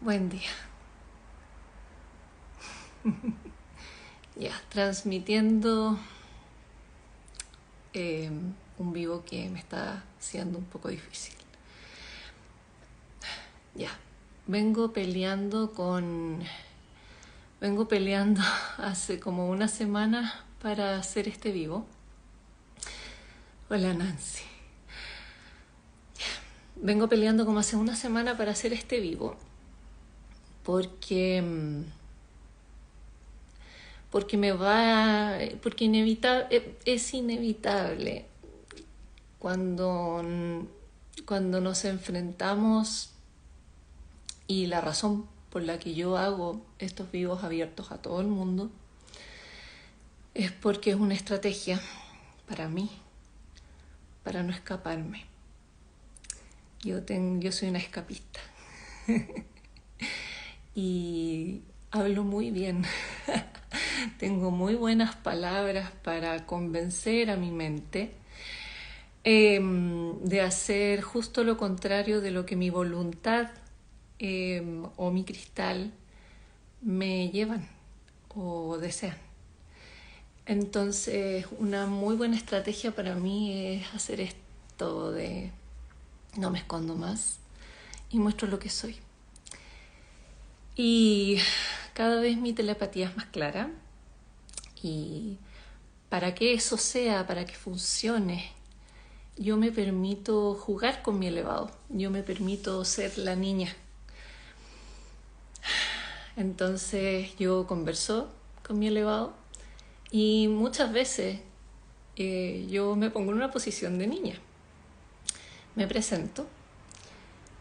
Buen día. Ya, transmitiendo un vivo que me está siendo un poco difícil. Ya, vengo peleando hace como una semana para hacer este vivo. Hola Nancy. Vengo peleando como hace una semana para hacer este vivo porque es inevitable cuando nos enfrentamos, y la razón por la que yo hago estos vivos abiertos a todo el mundo es porque es una estrategia para mí, para no escaparme. Yo soy una escapista y hablo muy bien. Tengo muy buenas palabras para convencer a mi mente de hacer justo lo contrario de lo que mi voluntad o mi cristal me llevan o desean. Entonces, una muy buena estrategia para mí es hacer esto de no me escondo más y muestro lo que soy. Y cada vez mi telepatía es más clara, y para que eso sea, para que funcione, yo me permito jugar con mi elevado, yo me permito ser la niña. Entonces yo converso con mi elevado y muchas veces yo me pongo en una posición de niña. Me presento.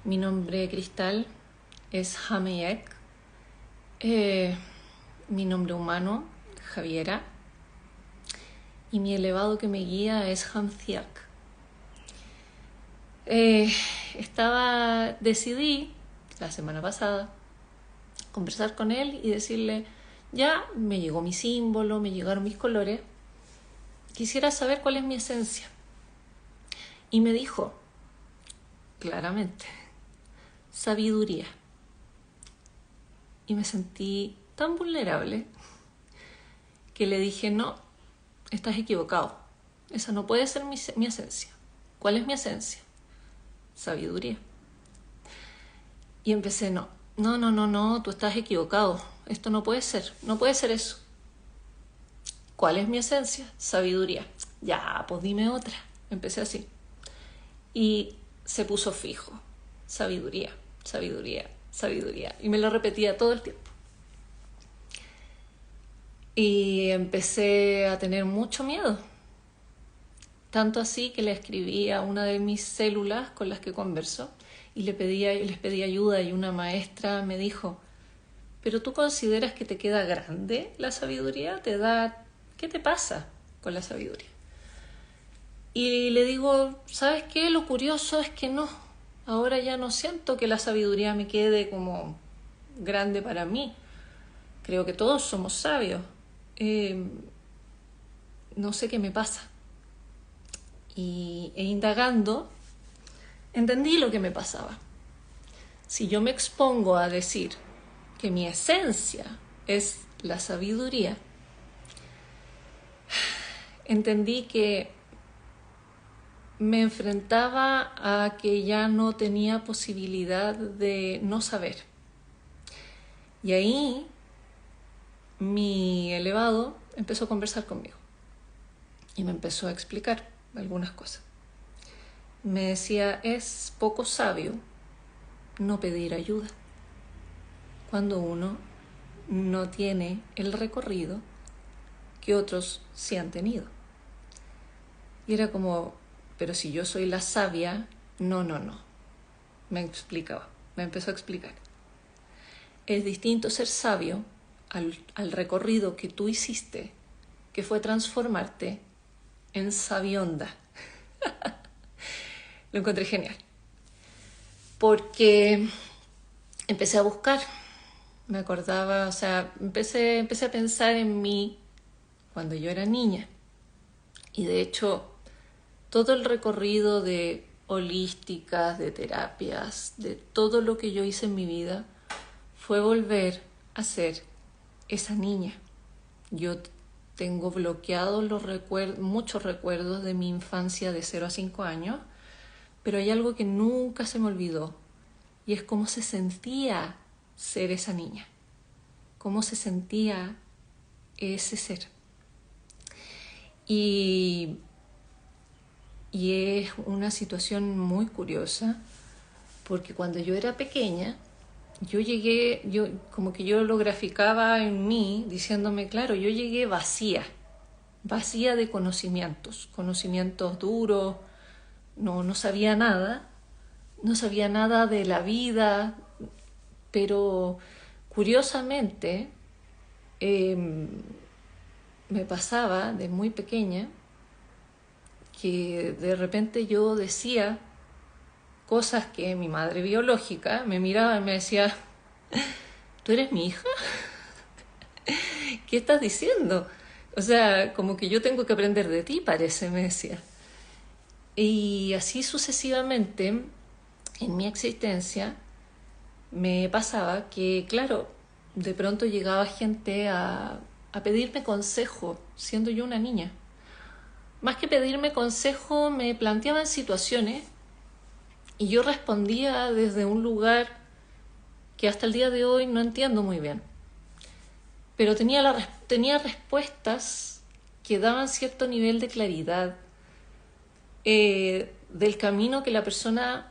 Mi nombre cristal es Hameyek. Mi nombre humano, Javiera. Y mi elevado que me guía es Hamthiak. Decidí la semana pasada conversar con él y decirle: ya me llegó mi símbolo, me llegaron mis colores, quisiera saber cuál es mi esencia. Y me dijo claramente: sabiduría. Y me sentí tan vulnerable que le dije: no, estás equivocado, esa no puede ser mi esencia. ¿Cuál es mi esencia? Sabiduría. Y empecé: no, tú estás equivocado, esto no puede ser eso. ¿Cuál es mi esencia? Sabiduría. Ya, pues dime otra. Empecé así. Y se puso fijo: sabiduría, sabiduría, sabiduría. Y me lo repetía todo el tiempo. Y empecé a tener mucho miedo. Tanto así que le escribí a una de mis células con las que converso y les pedí ayuda, y una maestra me dijo: ¿pero tú consideras que te queda grande la sabiduría? ¿Qué te pasa con la sabiduría? Y le digo: ¿sabes qué? Lo curioso es que no. Ahora ya no siento que la sabiduría me quede como grande para mí. Creo que todos somos sabios. No sé qué me pasa. E indagando, entendí lo que me pasaba. Si yo me expongo a decir que mi esencia es la sabiduría, entendí que me enfrentaba a que ya no tenía posibilidad de no saber. Y ahí mi elevado empezó a conversar conmigo y me empezó a explicar algunas cosas. Me decía: es poco sabio no pedir ayuda cuando uno no tiene el recorrido que otros sí han tenido. Y era como: pero si yo soy la sabia. No. Me empezó a explicar: es distinto ser sabio al recorrido que tú hiciste, que fue transformarte en sabionda. Lo encontré genial, porque empecé a buscar. Me acordaba, o sea, empecé a pensar en mí cuando yo era niña. Y de hecho, todo el recorrido de holísticas, de terapias, de todo lo que yo hice en mi vida, fue volver a ser esa niña. Yo tengo bloqueados muchos recuerdos de mi infancia de 0 a 5 años, pero hay algo que nunca se me olvidó, y es cómo se sentía ser esa niña, cómo se sentía ese ser. Y es una situación muy curiosa, porque cuando yo era pequeña, como que yo lo graficaba en mí, diciéndome, claro, yo llegué vacía de conocimientos duros, no sabía nada de la vida, pero curiosamente me pasaba de muy pequeña que de repente yo decía cosas que mi madre biológica me miraba y me decía, ¿tú eres mi hija? ¿Qué estás diciendo? O sea, como que yo tengo que aprender de ti, parece, me decía. Y así sucesivamente, en mi existencia, me pasaba que, claro, de pronto llegaba gente a pedirme consejo, siendo yo una niña. Más que pedirme consejo, me planteaban situaciones y yo respondía desde un lugar que hasta el día de hoy no entiendo muy bien. Pero tenía respuestas que daban cierto nivel de claridad del camino que la persona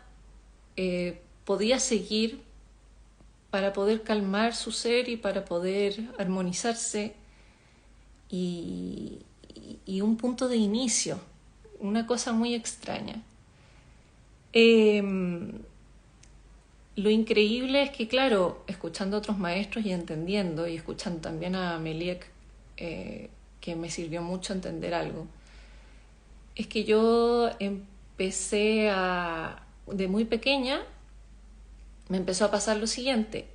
podía seguir para poder calmar su ser y para poder armonizarse, y un punto de inicio, una cosa muy extraña. Lo increíble es que, claro, escuchando a otros maestros y entendiendo, y escuchando también a Meliek, que me sirvió mucho entender algo, es que yo empecé de muy pequeña, me empezó a pasar lo siguiente,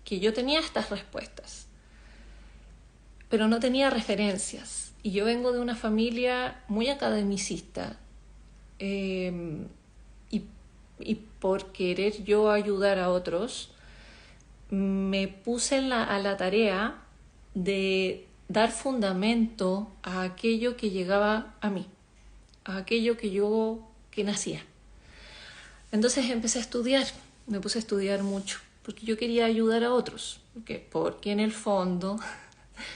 que yo tenía estas respuestas, pero no tenía referencias. Y yo vengo de una familia muy academicista, y por querer yo ayudar a otros, me puse a la tarea de dar fundamento a aquello que llegaba a mí, a aquello que nacía. Entonces empecé a estudiar, me puse a estudiar mucho, porque yo quería ayudar a otros, porque en el fondo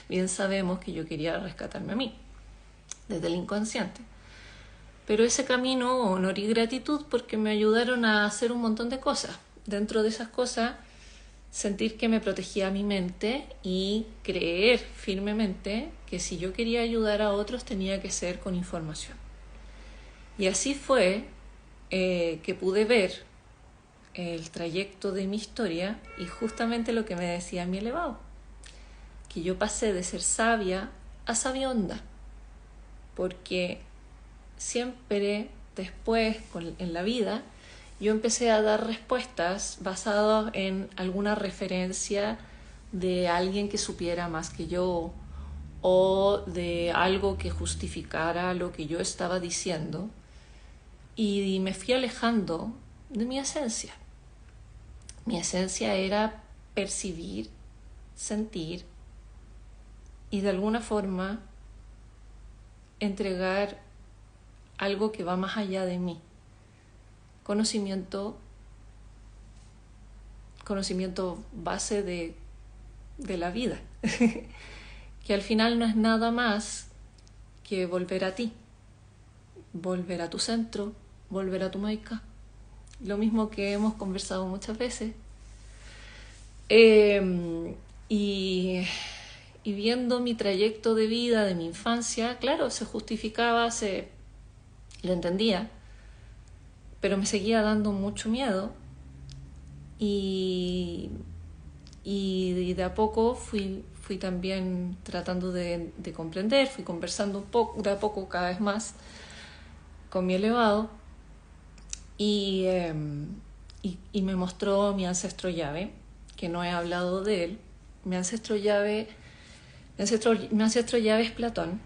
bien sabemos que yo quería rescatarme a mí, desde el inconsciente. Pero ese camino, honor y gratitud, porque me ayudaron a hacer un montón de cosas. Dentro de esas cosas, sentir que me protegía mi mente y creer firmemente que si yo quería ayudar a otros tenía que ser con información. Y así fue que pude ver el trayecto de mi historia y justamente lo que me decía mi elevado, que yo pasé de ser sabia a sabionda, porque siempre después en la vida yo empecé a dar respuestas basadas en alguna referencia de alguien que supiera más que yo o de algo que justificara lo que yo estaba diciendo, y me fui alejando de mi esencia. Mi esencia era percibir, sentir y de alguna forma entregar algo que va más allá de mí. Conocimiento base de la vida, que al final no es nada más que volver a ti, volver a tu centro, volver a tu maika. Lo mismo que hemos conversado muchas veces. Y viendo mi trayecto de vida, de mi infancia, claro, se justificaba, lo entendía, pero me seguía dando mucho miedo, y de a poco fui también tratando de comprender, fui conversando un poco, de a poco cada vez más con mi elevado, y me mostró mi ancestro llave, que no he hablado de él. Mi ancestro llave es Platón.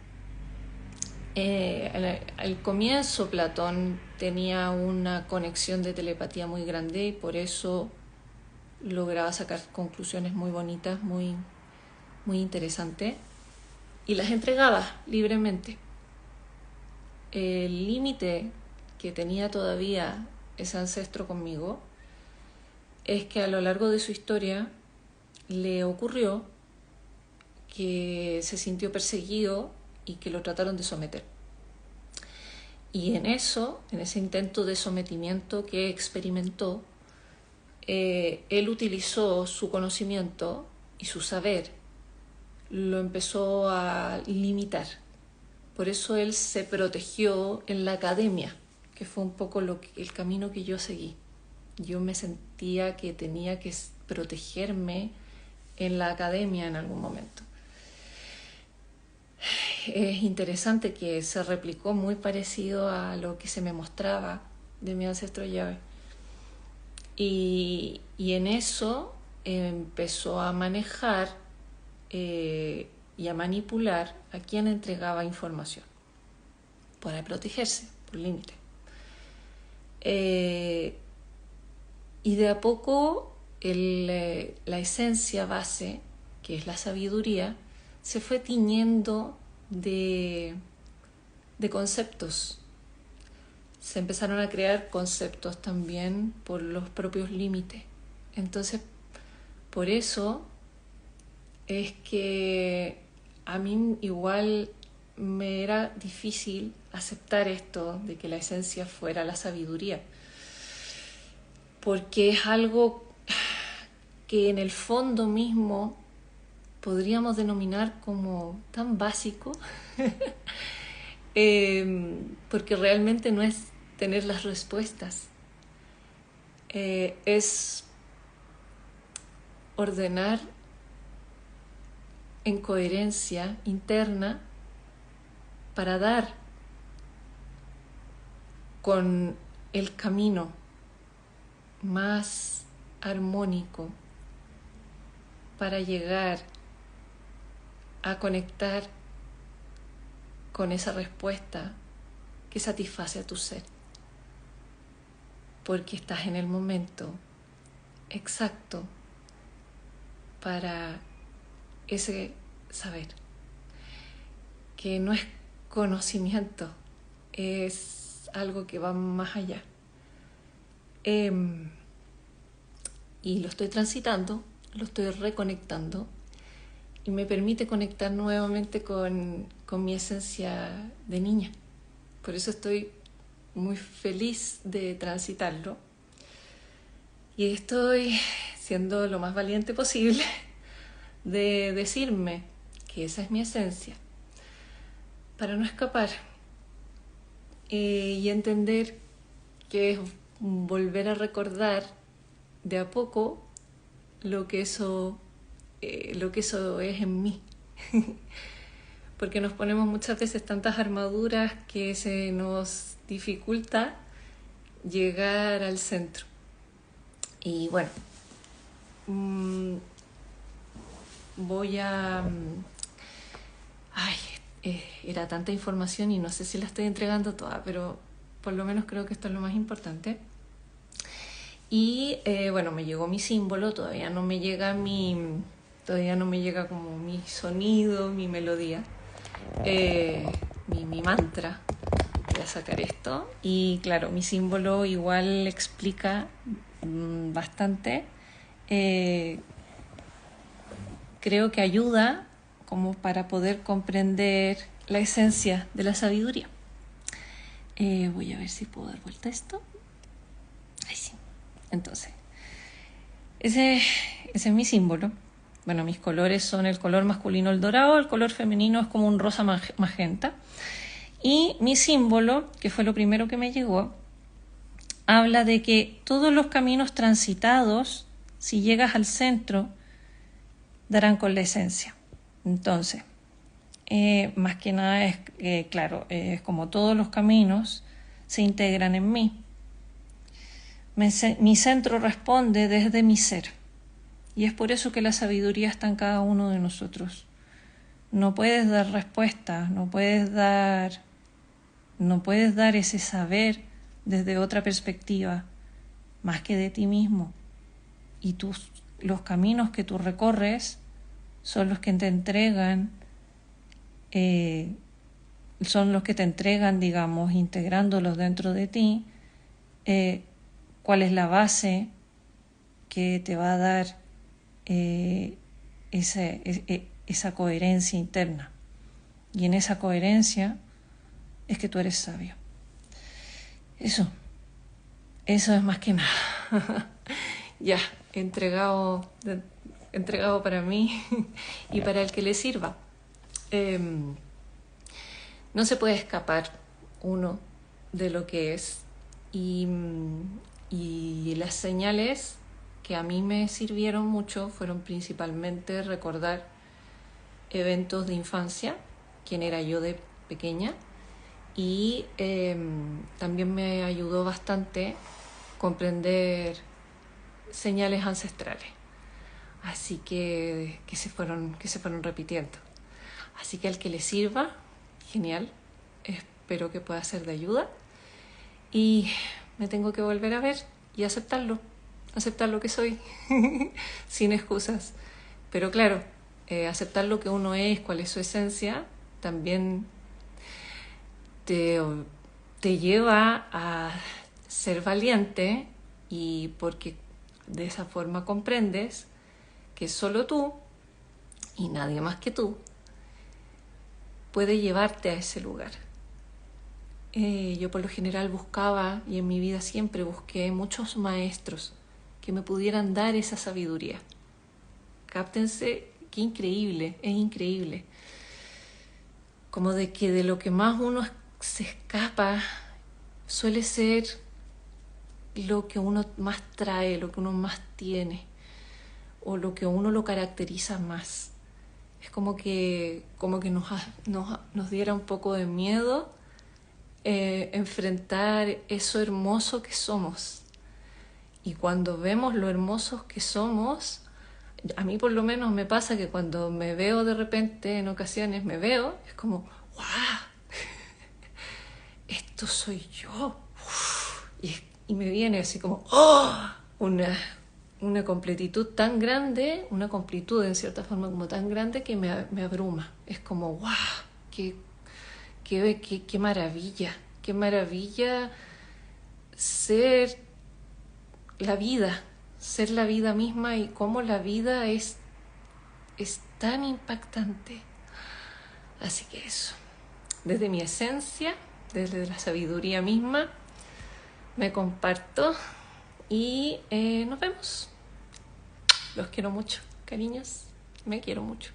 Al comienzo Platón tenía una conexión de telepatía muy grande y por eso lograba sacar conclusiones muy bonitas, muy, muy interesantes, y las entregaba libremente. El límite que tenía todavía ese ancestro conmigo es que a lo largo de su historia le ocurrió que se sintió perseguido y que lo trataron de someter. Y en ese intento de sometimiento que experimentó, él utilizó su conocimiento y su saber, lo empezó a limitar. Por eso él se protegió en la academia, que fue un poco el camino que yo seguí. Yo me sentía que tenía que protegerme en la academia en algún momento. Es interesante que se replicó muy parecido a lo que se me mostraba de mi ancestro Yahvé. Y en eso empezó a manejar y a manipular a quien entregaba información para protegerse, por límite. Y de a poco la esencia base, que es la sabiduría, se fue tiñendo de conceptos. Se empezaron a crear conceptos también por los propios límites. Entonces, por eso es que a mí igual me era difícil aceptar esto de que la esencia fuera la sabiduría, porque es algo que en el fondo mismo podríamos denominar como tan básico, porque realmente no es tener las respuestas, es ordenar en coherencia interna para dar con el camino más armónico para llegar a conectar con esa respuesta que satisface a tu ser, porque estás en el momento exacto para ese saber, que no es conocimiento, es algo que va más allá. Y lo estoy transitando, lo estoy reconectando, y me permite conectar nuevamente con mi esencia de niña. Por eso estoy muy feliz de transitarlo, y estoy siendo lo más valiente posible de decirme que esa es mi esencia, para no escapar, y entender que es volver a recordar de a poco lo que eso es en mí. Porque nos ponemos muchas veces tantas armaduras que se nos dificulta llegar al centro. Y bueno, voy a... era tanta información y no sé si la estoy entregando toda, pero por lo menos creo que esto es lo más importante. Y bueno, me llegó mi símbolo, todavía no me llega como mi sonido, mi melodía, mi mantra. Voy a sacar esto. Y claro, mi símbolo igual explica bastante. Creo que ayuda como para poder comprender la esencia de la sabiduría. Voy a ver si puedo dar vuelta a esto. Ahí sí. Entonces, ese es mi símbolo. Bueno, mis colores son el color masculino el dorado, el color femenino es como un rosa magenta. Y mi símbolo, que fue lo primero que me llegó, habla de que todos los caminos transitados, si llegas al centro, darán con la esencia. Entonces, más que nada es, claro, es como todos los caminos se integran en mí. Mi centro responde desde mi ser. Y es por eso que la sabiduría está en cada uno de nosotros. No puedes dar respuestas, no puedes dar ese saber desde otra perspectiva, más que de ti mismo. y los caminos que tú recorres son los que te entregan, digamos, integrándolos dentro de ti, cuál es la base que te va a dar esa coherencia interna. Y en esa coherencia es que tú eres sabio. Eso es más que nada. Ya, entregado para mí y para el que le sirva. No se puede escapar uno de lo que es. Y las señales que a mí me sirvieron mucho fueron principalmente recordar eventos de infancia, quién era yo de pequeña, y también me ayudó bastante comprender señales ancestrales, así que se fueron repitiendo. Así que al que le sirva, genial, espero que pueda ser de ayuda, y me tengo que volver a ver y aceptar lo que soy, sin excusas. Pero claro, aceptar lo que uno es, cuál es su esencia, también te lleva a ser valiente, y porque de esa forma comprendes que solo tú y nadie más que tú puede llevarte a ese lugar. Yo por lo general buscaba, y en mi vida siempre busqué, muchos maestros que me pudieran dar esa sabiduría. Cáptense, qué increíble, es increíble. Como de que de lo que más uno se escapa suele ser lo que uno más trae, lo que uno más tiene, o lo que uno lo caracteriza más. Es como que nos diera un poco de miedo enfrentar eso hermoso que somos. Y cuando vemos lo hermosos que somos, a mí por lo menos me pasa que cuando me veo de repente, en ocasiones es como, ¡guau! Esto soy yo. Y me viene así como, ¡oh! Una completitud tan grande, una completud en cierta forma como tan grande que me abruma. Es como, ¡guau! ¡Qué maravilla! ¡Qué maravilla ser la vida misma, y cómo la vida es tan impactante! Así que eso, desde mi esencia, desde la sabiduría misma, me comparto, y nos vemos. Los quiero mucho, cariños, me quiero mucho.